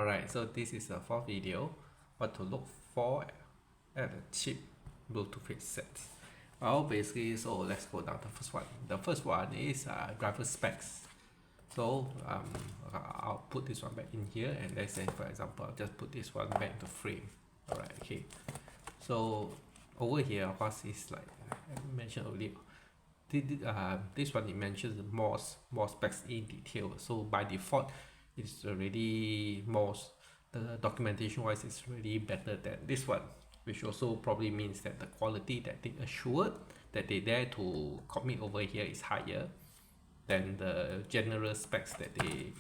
Alright, so this is the fourth video, what to look for at a cheap Bluetooth headset. Well, basically, so let's go down the first one. The first one is driver specs. So I'll put this one back in here, and let's say, for example, I'll just put this one back into frame. Alright, okay. So over here, of course, is like I mentioned earlier. This one it mentions more specs in detail. So by default, it's already the documentation wise is really better than this one, which also probably means that the quality that they assured that they dare to commit over here is higher than the general specs that they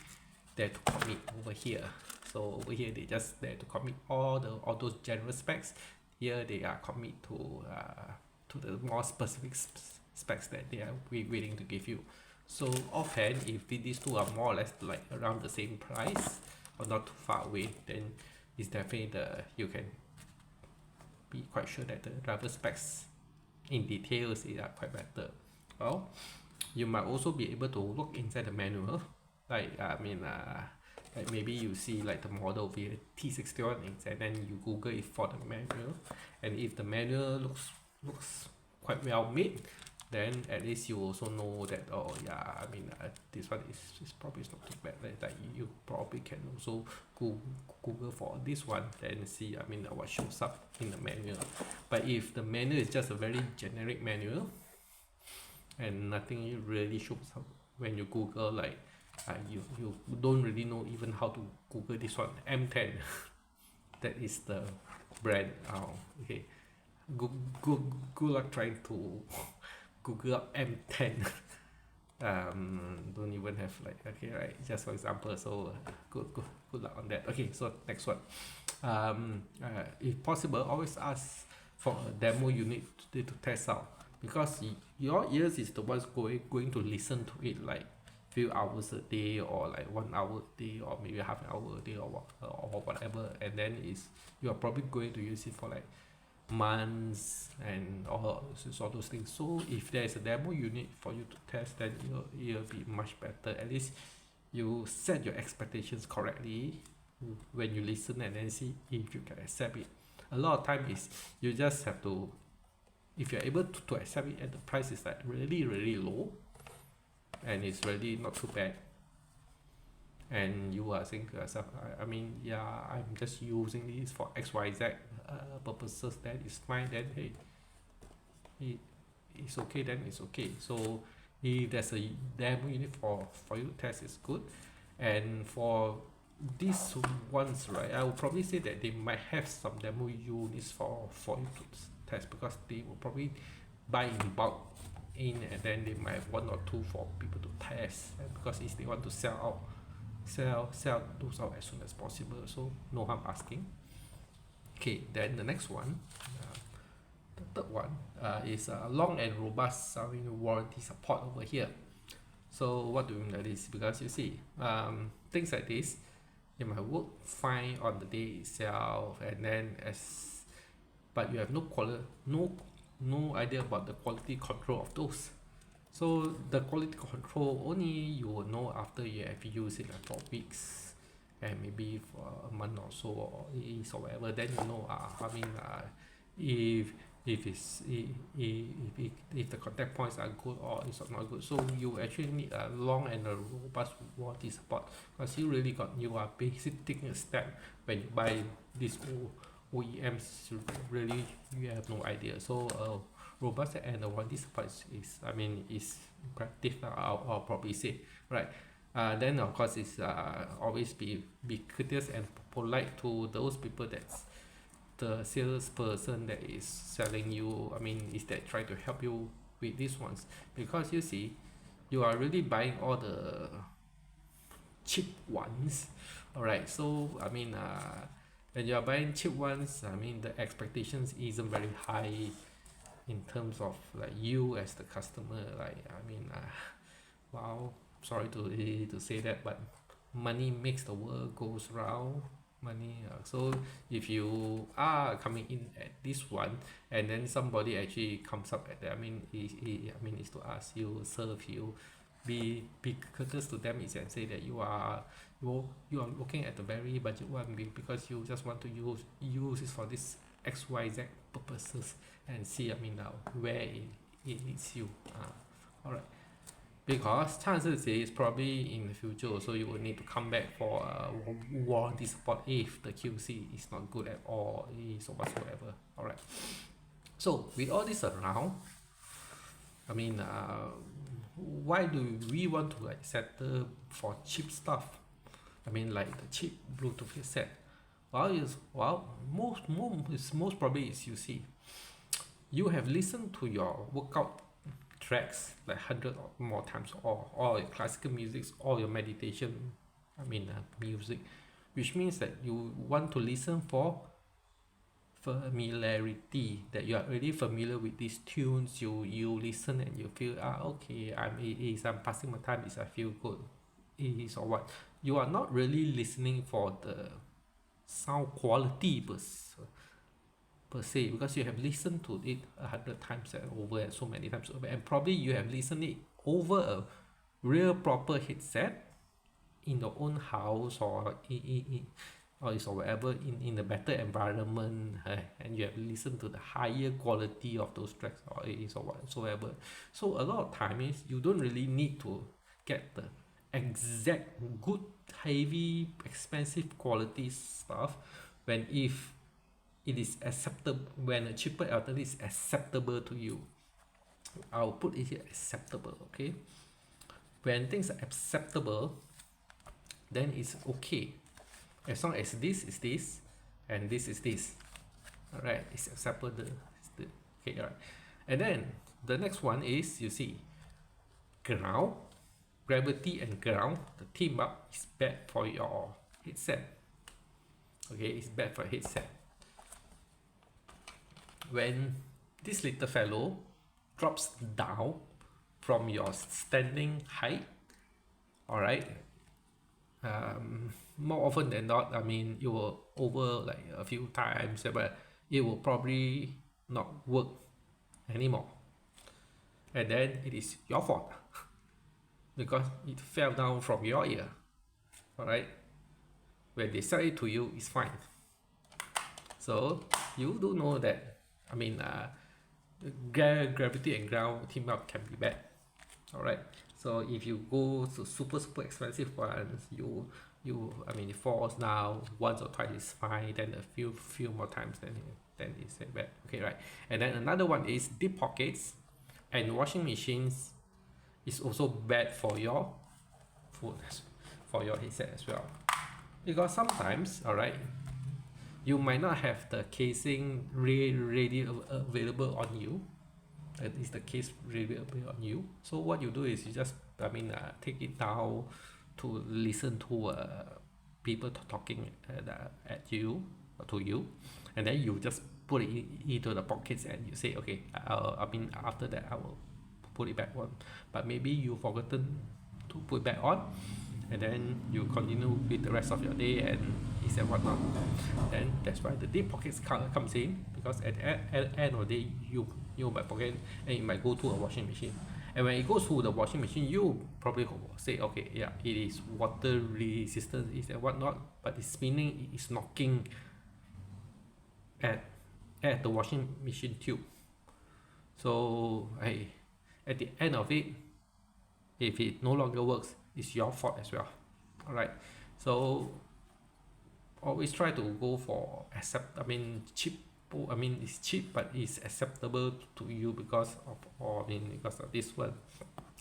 dare to commit over here. So over here they just dare to commit all those general specs. Here they are commit to the more specific specs that they are willing to give you. So offhand, if these two are more or less like around the same price or not too far away, then it's definitely you can be quite sure that the driver specs in details are quite better. Well, you might also be able to look inside the manual, like like maybe you see like the model via T61 and then you Google it for the manual, and if the manual looks quite well made, then at least you also know that, oh yeah, this one is probably not too bad. Like you probably can also Google for this one, then see what shows up in the manual. But if the manual is just a very generic manual and nothing really shows up when you Google, like you don't really know even how to Google this one, M10 that is the brand. Okay, good luck trying to Google up M10. Don't even have like, okay, right, just for example. So good luck on that. Okay, so next one. If possible, always ask for a demo unit to test out, because your ears is the ones going to listen to it like few hours a day, or like 1 hour a day, or maybe half an hour a day, or whatever, and then you are probably going to use it for like months and all those things. So if there is a demo unit for you to test, then it'll be much better. At least you set your expectations correctly when you listen, and then see if you can accept it. A lot of time is you just have to, if you're able to accept it, and the price is like really low and it's really not too bad, and you are saying to yourself, I'm just using this for XYZ purposes, then it's fine, then hey, it's okay, then it's okay. So if there's a demo unit for you to test, it's good. And for these ones, right, I would probably say that they might have some demo units for you to test, because they will probably buy in bulk and then they might have 1 or 2 for people to test, and because if they want to sell those out as soon as possible, so no harm asking. Okay, then the next one, the third one, is long and robust warranty support over here. So what do you mean by this? Because you see, things like this, it might work fine on the day itself, and then but you have no idea about the quality control of those. So the quality control only you will know after you have used it like for weeks, and maybe for a month or so, or whatever. Then you know, if the contact points are good or it's not good. So you actually need a long and a robust warranty support, because you are basically taking a step when you buy these OEMs. Really, you have no idea. So robust and the warranty support is imperative, I'll probably say, right? Then of course it's always be courteous and polite to those people that's the salesperson that is selling you, is that try to help you with these ones, because you see, you are really buying all the cheap ones. Alright, so when you are buying cheap ones, the expectations isn't very high in terms of like you as the customer. Like wow, sorry to say that, but money makes the world goes round. So if you are coming in at this one, and then somebody actually comes up at that, is to ask you, serve you, be courteous to them, is and say that you are looking at the very budget one because you just want to use it for this XYZ purposes and see, I mean, where it leads you. All right, because chances is probably in the future also you will need to come back for warranty support if the QC is not good at all, is or whatsoever. All right, so with all this around, I mean, why do we want to like settle for cheap stuff? I mean, like the cheap Bluetooth headset. Most probably is, you see, you have listened to your workout tracks like 100 or more times, or all your classical music, all your meditation, music, which means that you want to listen for familiarity, that you are already familiar with these tunes. You listen and you feel, okay, I'm passing my time, I feel good, is or what. You are not really listening for the sound quality per se, because you have listened to it 100 times over and so many times over, and probably you have listened it over a real proper headset in your own house or or whatever, in a better environment, and you have listened to the higher quality of those tracks or is or whatsoever. So a lot of times you don't really need to get the exact good, heavy, expensive quality stuff when if it is acceptable, when a cheaper alternative is acceptable to you. I'll put it here, acceptable. Okay, when things are acceptable, then it's okay, as long as this is this and this is this. All right, it's acceptable. Okay, all right. And then the next one is, you see, ground, gravity and ground, the team up is bad for your headset. Okay, it's bad for headset. When this little fellow drops down from your standing height, all right, more often than not, you will over like a few times, but it will probably not work anymore, and then it is your fault because it fell down from your ear. All right, when they sell it to you, it's fine. So you do know that, gravity and ground team up can be bad. All right, so if you go to super expensive ones, it falls down once or twice is fine, then a few more times, then it's bad. Okay, right. And then another one is deep pockets and washing machines is also bad for your phone, for your headset as well, because sometimes, all right, you might not have the casing ready available on you. That is the case ready available on you. So what you do is you just take it down to listen to people talking at you or to you, and then you just put it into the pockets and you say, okay, after that I will put it back on. But maybe you've forgotten to put it back on, and then you continue with the rest of your day and is and whatnot. Then that's why the deep pockets comes in, because at the end of the day you might forget and it might go to a washing machine. And when it goes to the washing machine, you probably say, okay, yeah, it is water resistant, is and whatnot, but it's spinning, it is knocking at the washing machine tube. So at the end of it, if it no longer works, it's your fault as well. All right, so always try to go for cheap. It's cheap, but it's acceptable to you because of this one.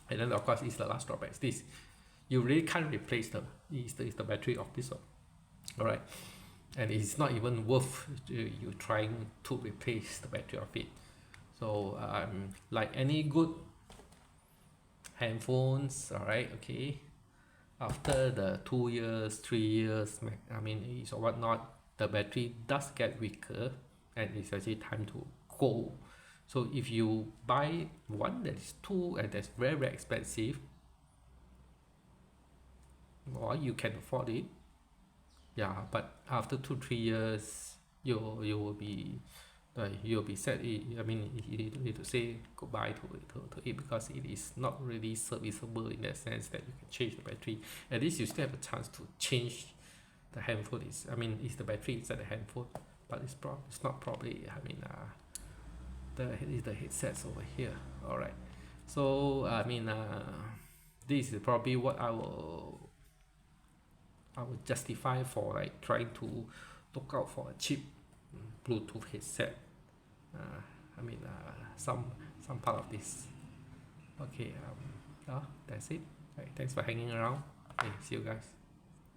And then of course, it's the last drawback. This, you really can't replace the battery of this one. All right, and it's not even worth you trying to replace the battery of it. So like any good handphones, all right, okay, after the 2 years, 3 years, is or whatnot, the battery does get weaker and it's actually time to go. So if you buy one that is too and that's very, very expensive, or you can afford it, yeah, but after 2-3 years you will be you'll be sad. I mean, you need to say goodbye to it, because it is not really serviceable in that sense that you can change the battery. At least you still have a chance to change the handphone. It's the battery inside the handphone, but it's not probably, the headsets over here. All right, so this is probably what I will justify for like trying to look out for a cheap Bluetooth headset. Some part of this. Okay, that's it. Right, thanks for hanging around. Okay, see you guys.